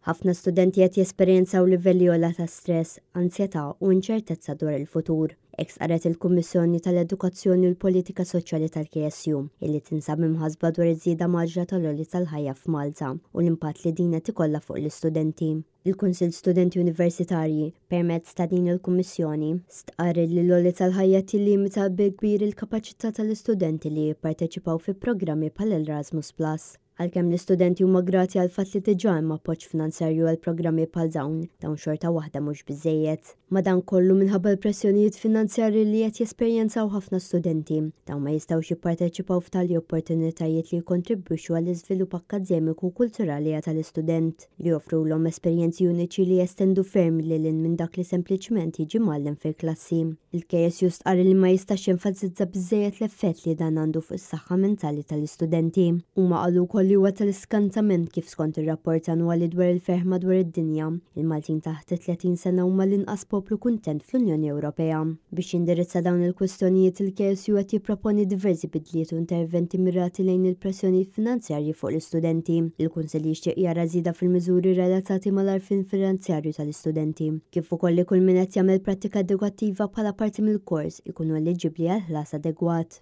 Ħafna studenti qed jesperjenzaw livelli ogħla ta' stress, ansjetà u inċertezza dwar il-futur. Hekk qaret il-Kummissjoni tal-Edukazzjoni u l-Politika Soċjali tal-KSU illi tinsab imħassba dwar iż-żieda maġra tal-għolji tal-ħajja f'Malta u l-impatt li din qed ikollha fuq l-istudenti. Il-Kunsill Studenti Universitarji permezz ta' din il-Kummissjoni stqarri li l-għolji tal-ħajja tillimita bil-kbir il-kapaċità tal-istudenti li jipparteċipaw fi programmi bħal Erasmus Plus. Għalkemm l-istudenti huma grati għal fatt li diġà hemm appoġġ finanzjarju għal programmi bħal dawn xorta waħda mhux biżżejjed. Madankollu minħabba l-pressjonijiet finanzjarji li qed jesperjenzaw ħafna studenti, dawn ma jistgħux jipparteċipaw f'tali opportunitajiet li jikkontribwixxu għall-iżvilupp akademiku u kulturali tal-istudent li joffrulhom esperjenzi uniċi li jestendu ferm lil minn dak li sempliċement jiġi mgħallem fil-klassi. Il-KSU stqarri li ma jistax jenfasizza biżżejjed l-effett li dan għandu fuq is-saħħa mentali tal-istudenti. Huma qalu wkoll li huwa tal-iskantament kif skont ir-rapport annwali dwar il-ferħma dwar id-dinja, il-Maltin taħt 30 sena huma l-inqas poplu kuntent fl-Unjoni Ewropea. Biex jindirizza dawn il-kwistjonijiet il-KSU qed jipproponi diversi bidliet u interventi mirati lejn il-pressjonijiet finanzjarji fuq l-istudenti. Il-Kunsill jixtieq jara żieda fil-miżuri relatati mal-għarfien finanzjarju tal-istudenti, kif ukoll li kull min qed jagħmel prattika edukattiva bħala parti mill-kors ikunu eliġibbli għal ħlas adegwat.